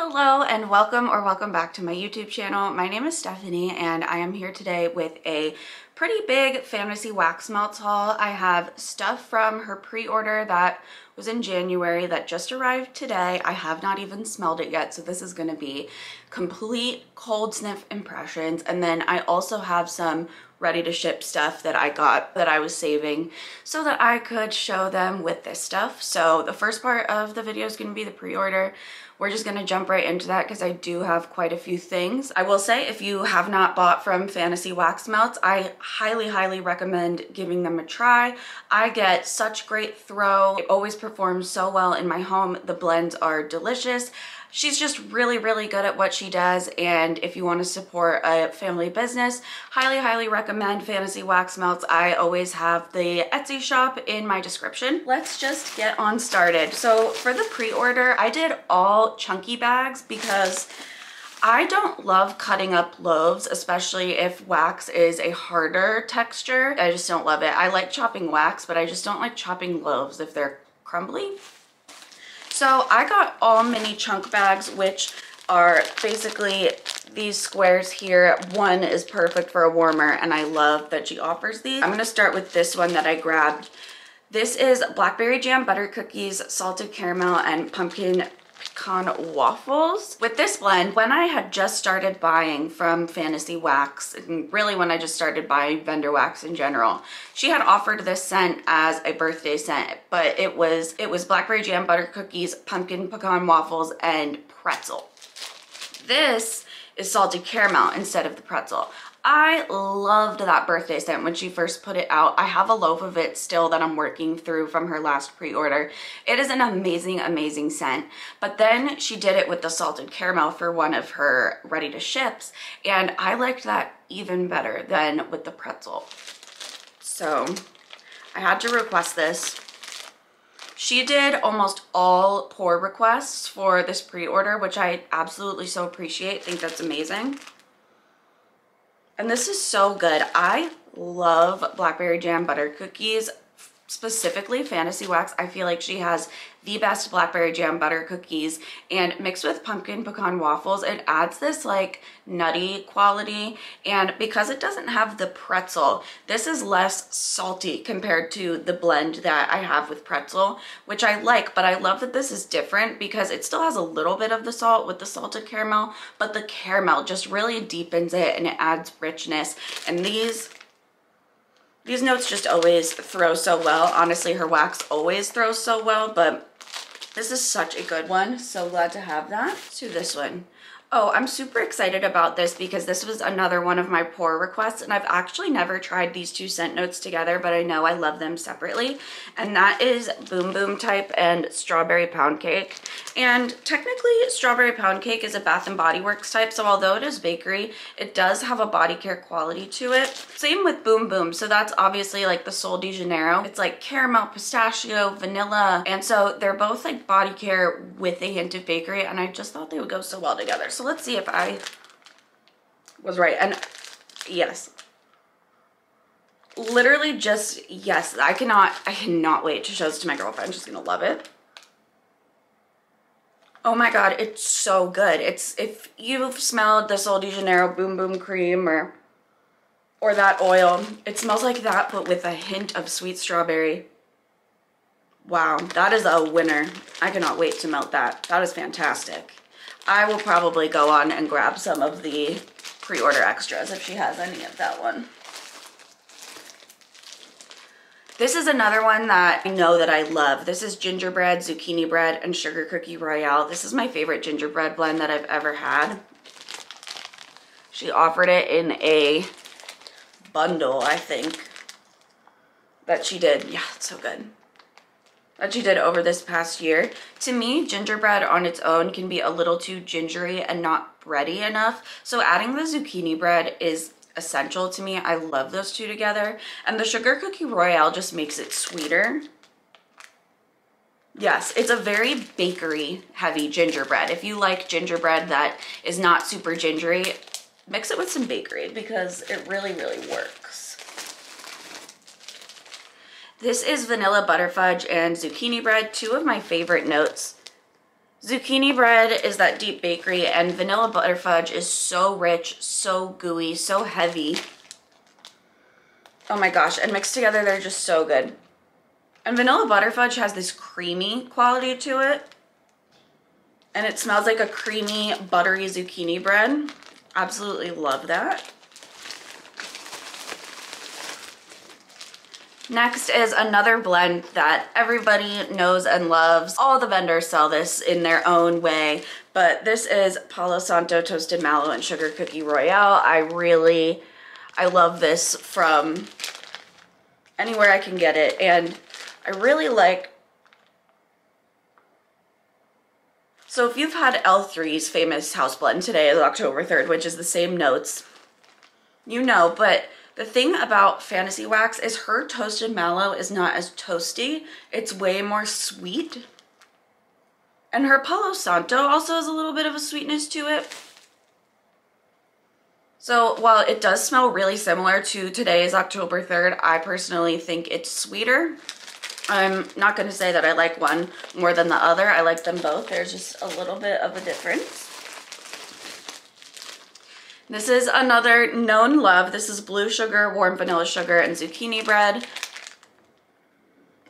Hello and welcome back to my YouTube channel. My name is Stephanie and I am here today with a pretty big Fantasy Wax Melts haul. I have stuff from her pre-order that was in January that just arrived today. I have not even smelled it yet, so this is going to be complete cold sniff impressions. And then I also have some ready to ship stuff that I got that I was saving so that I could show them with this stuff. So the first part of the video is going to be the pre-order. We're just gonna jump right into that because I do have quite a few things. I will say if you have not bought from Fantasy Wax Melts, I highly recommend giving them a try. I get such great throw. It always performs so well in my home. The blends are delicious. She's just really good at what she does, and if you want to support a family business, highly recommend Fantasy Wax Melts. I always have the Etsy shop in my description. Let's just get on started. So for the pre-order, I did all chunky bags because I don't love cutting up loaves, especially if wax is a harder texture. I just don't love it. I like chopping wax, but I just don't like chopping loaves if they're crumbly. So I got all mini chunk bags, which are basically these squares here. One is perfect for a warmer, and I love that she offers these. I'm gonna start with this one that I grabbed. This is blackberry jam butter cookies, salted caramel, and pumpkin pecan waffles. With this blend, when I had just started buying from Fantasy Wax, and really when I just started buying vendor wax in general, she had offered this scent as a birthday scent, but it was blackberry jam butter cookies, pumpkin pecan waffles, and pretzel. This is salted caramel instead of the pretzel. I loved that birthday scent when she first put it out. I have a loaf of it still that I'm working through from her last pre-order. It is an amazing scent. But then she did it with the salted caramel for one of her ready to ships, and I liked that even better than with the pretzel. So I had to request this. She did almost all pour requests for this pre-order, which I absolutely so appreciate. I think that's amazing. And this is so good. I love blackberry jam butter cookies, specifically Fantasy Wax. I feel like she has the best blackberry jam butter cookies, and mixed with pumpkin pecan waffles, it adds this like nutty quality. And because it doesn't have the pretzel, this is less salty compared to the blend that I have with pretzel, which I like, but I love that this is different because it still has a little bit of the salt with the salted caramel, but the caramel just really deepens it and it adds richness. And these notes just always throw so well. Honestly, her wax always throws so well, but this is such a good one. So glad to have that. Let's do this one. Oh, I'm super excited about this because this was another one of my pour requests, and I've actually never tried these two scent notes together, but I know I love them separately. And that is Boom Boom Type and Strawberry Pound Cake. And technically, Strawberry Pound Cake is a Bath & Body Works type, so although it is bakery, it does have a body care quality to it. Same with Boom Boom, so that's obviously like the Sol de Janeiro. It's like caramel, pistachio, vanilla, and so they're both like body care with a hint of bakery, and I just thought they would go so well together. So let's see if I was right. And yes, literally just yes. I cannot wait to show this to my girlfriend. She's gonna love it. Oh my god, it's so good. It's, if you've smelled the Sol de Janeiro Boom Boom cream or that oil, it smells like that but with a hint of sweet strawberry. Wow, that is a winner. I cannot wait to melt that. That is fantastic. I will probably go on and grab some of the pre-order extras if she has any of that one. This is another one that I know that I love. This is gingerbread, zucchini bread, and sugar cookie royale. This is my favorite gingerbread blend that I've ever had. She offered it in a bundle, I think, that she did. Yeah, it's so good. That she did over this past year. To me, gingerbread on its own can be a little too gingery and not bready enough. So adding the zucchini bread is essential to me. I love those two together. And the sugar cookie royale just makes it sweeter. Yes, it's a very bakery heavy gingerbread. If you like gingerbread that is not super gingery, mix it with some bakery because it really works. This is vanilla butterfudge and zucchini bread, two of my favorite notes Zucchini bread is that deep bakery, and vanilla butterfudge is so rich, so gooey, so heavy. Oh my gosh, and mixed together they're just so good. And vanilla butterfudge has this creamy quality to it. And it smells like a creamy, buttery zucchini bread. Absolutely love that. Next is another blend that everybody knows and loves. All the vendors sell this in their own way, but this is Palo Santo Toasted Mallow and Sugar Cookie Royale. I love this from anywhere I can get it, and I really like. So if you've had L3's famous house blend, today is October 3rd, which is the same notes, you know, but the thing about Fantasy Wax is her toasted mallow is not as toasty. It's way more sweet. And her Palo Santo also has a little bit of a sweetness to it. So while it does smell really similar to today's October 3rd, I personally think it's sweeter. I'm not going to say that I like one more than the other. I like them both. There's just a little bit of a difference. This is another known love. This is blue sugar, warm vanilla sugar, and zucchini bread.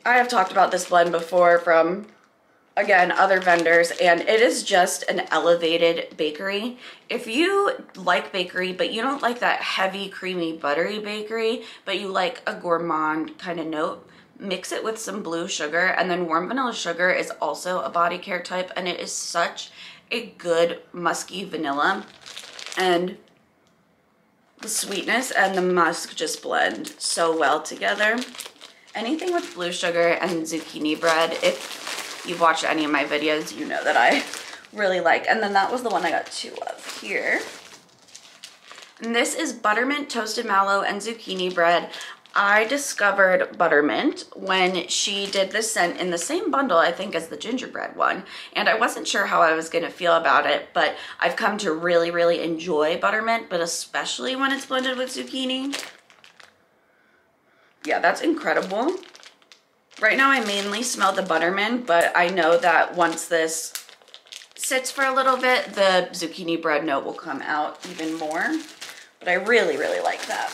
I have talked about this blend before from, again, other vendors, and it is just an elevated bakery. If you like bakery, but you don't like that heavy, creamy, buttery bakery, but you like a gourmand kind of note, mix it with some blue sugar, and then warm vanilla sugar is also a body care type, and it is such a good musky vanilla, and the sweetness and the musk just blend so well together. Anything with blue sugar and zucchini bread, if you've watched any of my videos, you know that I really like. And then that was the one I got two of here. And this is buttermint toasted mallow and zucchini bread. I discovered buttermint when she did this scent in the same bundle, I think, as the gingerbread one. And I wasn't sure how I was going to feel about it, but I've come to really, really enjoy buttermint, but especially when it's blended with zucchini. Yeah, that's incredible. Right now I mainly smell the buttermint, but I know that once this sits for a little bit, the zucchini bread note will come out even more. But I really, really like that.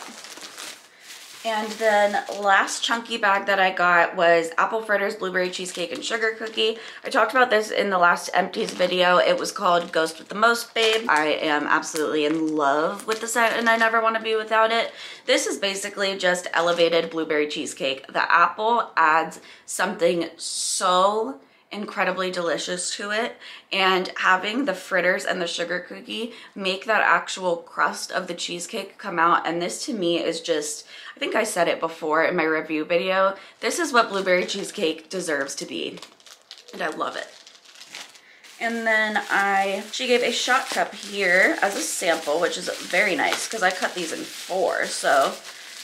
And then last chunky bag that I got was apple fritters, blueberry cheesecake, and sugar cookie. I talked about this in the last empties video. It was called Ghost with the Most Babe. I am absolutely in love with the scent, and I never want to be without it. This is basically just elevated blueberry cheesecake. The apple adds something so incredibly delicious to it, and having the fritters and the sugar cookie make that actual crust of the cheesecake come out. And this to me is just, I think I said it before in my review video, this is what blueberry cheesecake deserves to be, and I love it. And then she gave a shot cup here as a sample, which is very nice because I cut these in 4, so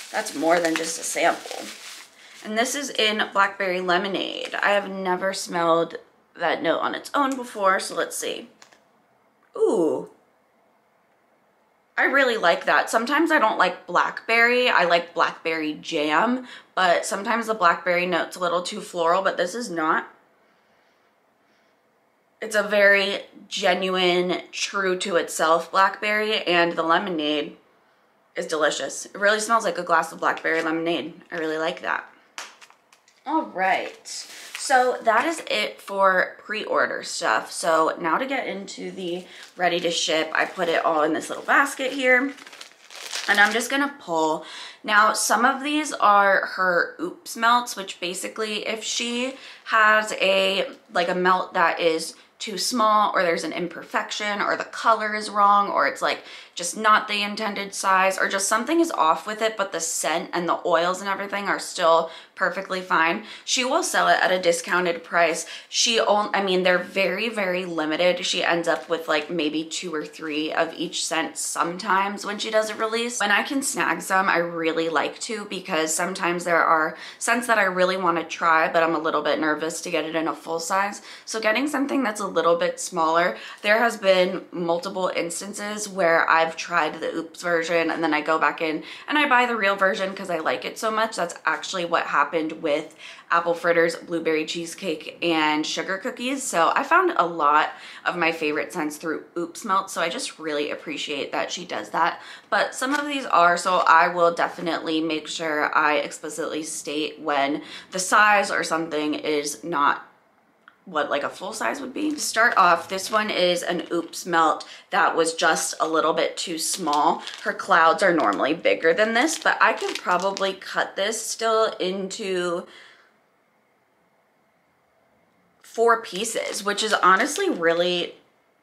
that's more than just a sample. And this is in Blackberry Lemonade. I have never smelled that note on its own before, so let's see. Ooh. I really like that. Sometimes I don't like blackberry. I like blackberry jam, but sometimes the blackberry note's a little too floral, but this is not. It's a very genuine, true to itself blackberry, and the lemonade is delicious. It really smells like a glass of blackberry lemonade. I really like that. All right, so that is it for pre-order stuff. So now to get into the ready to ship, I put it all in this little basket here, and I'm just gonna pull. Now, some of these are her oops melts, which basically if she has a melt that is too small, or there's an imperfection, or the color is wrong, or it's like just not the intended size, or just something is off with it, but the scent and the oils and everything are still perfectly fine, she will sell it at a discounted price. I mean, they're very, very limited. She ends up with like maybe 2 or 3 of each scent sometimes when she does a release. When I can snag some, I really like to, because sometimes there are scents that I really want to try, but I'm a little bit nervous to get it in a full size. So getting something that's a little bit smaller. There has been multiple instances where I've tried the Oops version and then I go back in and I buy the real version because I like it so much. That's actually what happened with apple fritters, blueberry cheesecake, and sugar cookies. So I found a lot of my favorite scents through Oops Melts, so I just really appreciate that she does that. But some of these are, so I will definitely make sure I explicitly state when the size or something is not what like a full size would be. To start off, this one is an Oops Melt that was just a little bit too small. Her clouds are normally bigger than this, but I could probably cut this still into 4 pieces, which is honestly really,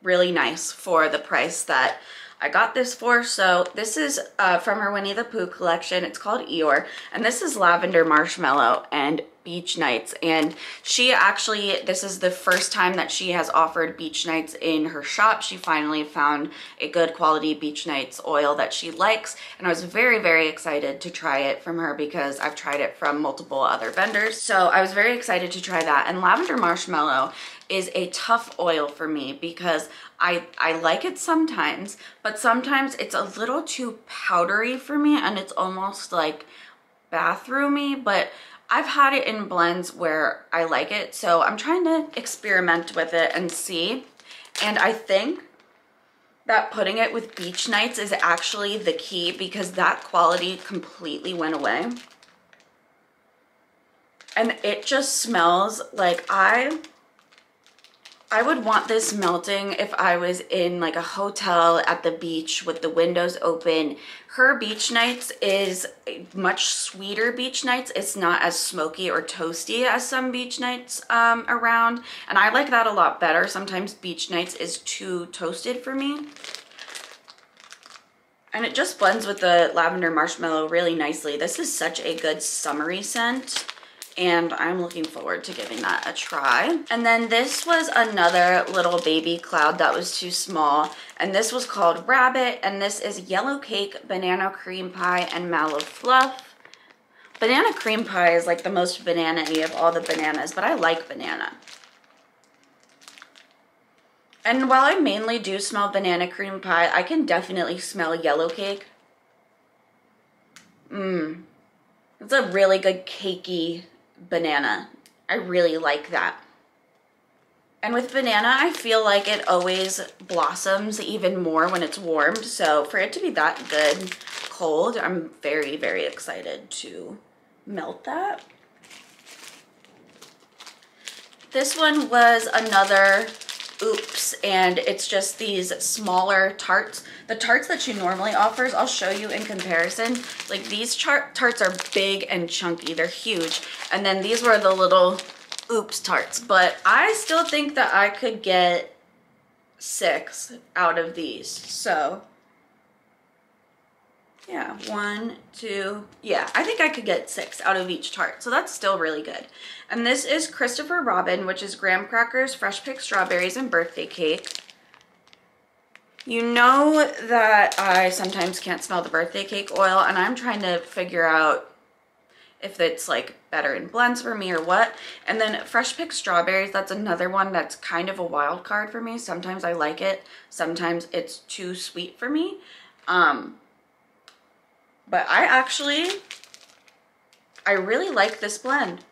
really nice for the price that I got this for. So this is from her Winnie the Pooh collection. It's called Eeyore, and this is lavender marshmallow and beach nights. And she actually, this is the first time that she has offered beach nights in her shop. She finally found a good quality beach nights oil that she likes, and I was very, very excited to try it from her because I've tried it from multiple other vendors. So I was very excited to try that. And lavender marshmallow is a tough oil for me because I like it sometimes, but sometimes it's a little too powdery for me and it's almost like bathroomy, but I've had it in blends where I like it. So I'm trying to experiment with it and see. And I think that putting it with beach nights is actually the key because that quality completely went away. And it just smells like I would want this melting if I was in like a hotel at the beach with the windows open. Her beach nights is a much sweeter beach nights. It's not as smoky or toasty as some beach nights around. And I like that a lot better. Sometimes beach nights is too toasted for me. And it just blends with the lavender marshmallow really nicely. This is such a good summery scent, and I'm looking forward to giving that a try. And then this was another little baby cloud that was too small, and this was called Rabbit, and this is yellow cake, banana cream pie, and mallow fluff. Banana cream pie is like the most banana-y of all the bananas, but I like banana. And while I mainly do smell banana cream pie, I can definitely smell yellow cake. It's a really good cakey banana. I really like that. And with banana, I feel like it always blossoms even more when it's warmed. So for it to be that good cold, I'm very, very excited to melt that. This one was another Oops, and it's just these smaller tarts. The tarts that she normally offers, I'll show you in comparison. Like these tarts are big and chunky, they're huge. And then these were the little Oops tarts, but I still think that I could get 6 out of these. So yeah, 1, 2, yeah, I think I could get 6 out of each tart. So that's still really good. And this is Christopher Robin, which is graham crackers, fresh picked strawberries, and birthday cake. You know that I sometimes can't smell the birthday cake oil, and I'm trying to figure out if it's like better in blends for me or what. And then fresh picked strawberries, that's another one that's kind of a wild card for me. Sometimes I like it, sometimes it's too sweet for me. But I really like this blend.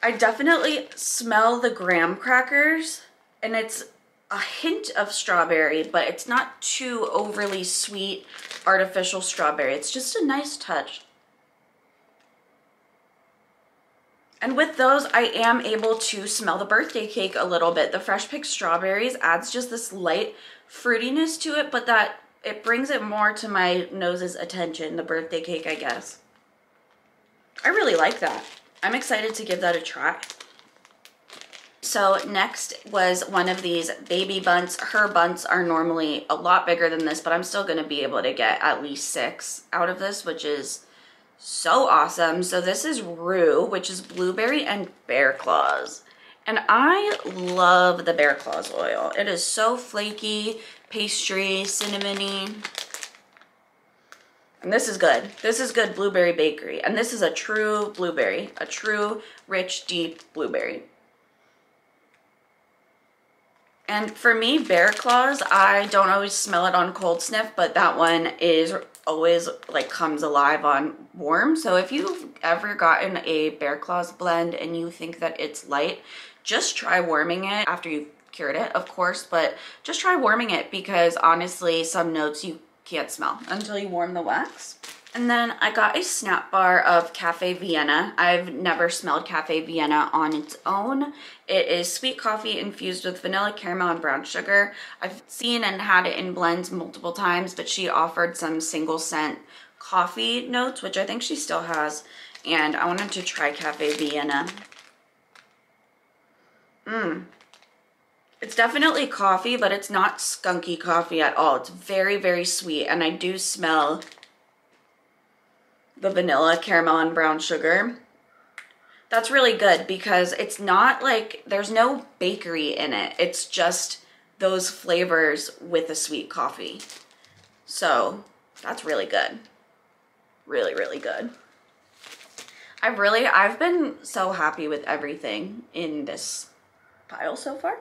I definitely smell the graham crackers, and it's a hint of strawberry, but it's not too overly sweet, artificial strawberry. It's just a nice touch. And with those, I am able to smell the birthday cake a little bit. The fresh picked strawberries adds just this light fruitiness to it, but that it brings it more to my nose's attention, the birthday cake, I guess. I really like that. I'm excited to give that a try. So next was one of these baby bunts. Her bunts are normally a lot bigger than this, but I'm still gonna be able to get at least 6 out of this, which is so awesome. So this is Rue, which is blueberry and bear claws. And I love the bear claws oil. It is so flaky, pastry, cinnamony. And this is good. This is good blueberry bakery. And this is a true blueberry, a true, rich, deep blueberry. And for me, bear claws, I don't always smell it on cold sniff, but that one is always like comes alive on warm. So if you've ever gotten a bear claws blend and you think that it's light, just try warming it after you've cured it, of course, but just try warming it, because honestly, some notes you can't smell until you warm the wax. And then I got a snap bar of Cafe Vienna. I've never smelled Cafe Vienna on its own. It is sweet coffee infused with vanilla, caramel, and brown sugar. I've seen and had it in blends multiple times, but she offered some single scent coffee notes, which I think she still has, and I wanted to try Cafe Vienna. It's definitely coffee, but it's not skunky coffee at all. It's very, very sweet, and I do smell the vanilla, caramel, and brown sugar. That's really good because it's not like, there's no bakery in it. It's just those flavors with a sweet coffee. So that's really good. Really, really good. I've been so happy with everything in this pile so far.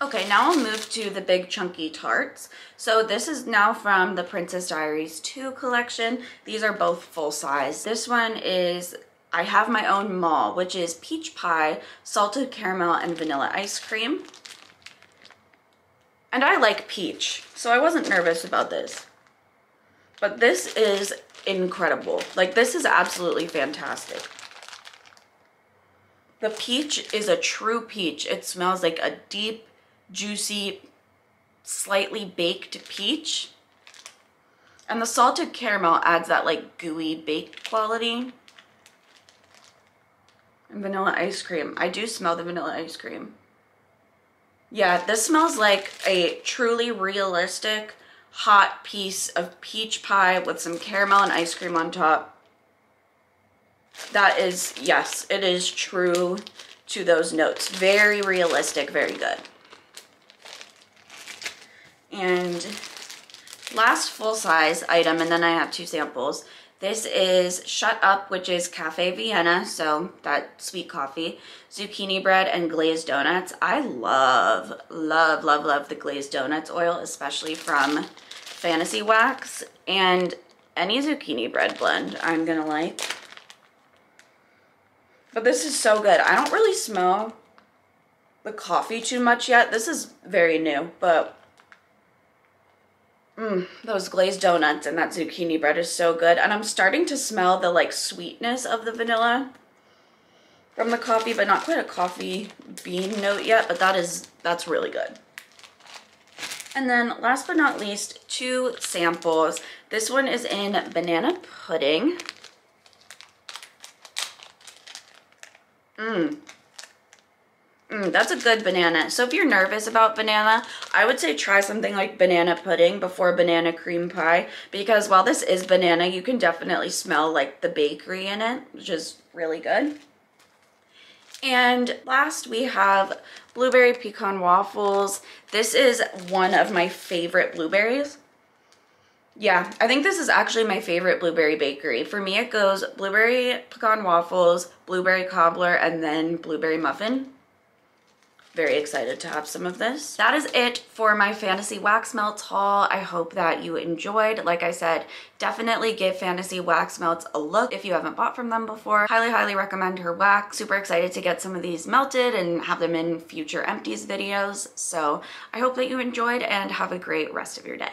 Okay, now I'll move to the big chunky tarts. So this is now from the Princess Diaries 2 collection. These are both full size. This one is, I Have My Own Mall, which is peach pie, salted caramel, and vanilla ice cream. And I like peach, so I wasn't nervous about this. But this is incredible. Like, this is absolutely fantastic. The peach is a true peach. It smells like a deep, juicy, slightly baked peach. And the salted caramel adds that like gooey baked quality. And vanilla ice cream. I do smell the vanilla ice cream. Yeah, this smells like a truly realistic hot piece of peach pie with some caramel and ice cream on top. That is, yes, it is true to those notes. Very realistic, very good. And last full-size item, and then I have 2 samples. This is Shut Up, which is Cafe Vienna, so that sweet coffee, zucchini bread, and glazed donuts. I love, love, love, love the glazed donuts oil, especially from Fantasy Wax, and any zucchini bread blend I'm gonna like. But this is so good. I don't really smell the coffee too much yet. This is very new, but those glazed donuts and that zucchini bread is so good. And I'm starting to smell the like sweetness of the vanilla from the coffee, but not quite a coffee bean note yet, but that's really good. And then last but not least, 2 samples. This one is in banana pudding. That's a good banana. So if you're nervous about banana, I would say try something like banana pudding before banana cream pie, because while this is banana, you can definitely smell like the bakery in it, which is really good. And last we have blueberry pecan waffles. This is one of my favorite blueberries. Yeah, I think this is actually my favorite blueberry bakery. For me, it goes blueberry pecan waffles, blueberry cobbler, and then blueberry muffin. Very excited to have some of this. That is it for my Fantasy Wax Melts haul. I hope that you enjoyed. Like I said, definitely give Fantasy Wax Melts a look if you haven't bought from them before. Highly, highly recommend her wax. Super excited to get some of these melted and have them in future empties videos. So I hope that you enjoyed and have a great rest of your day.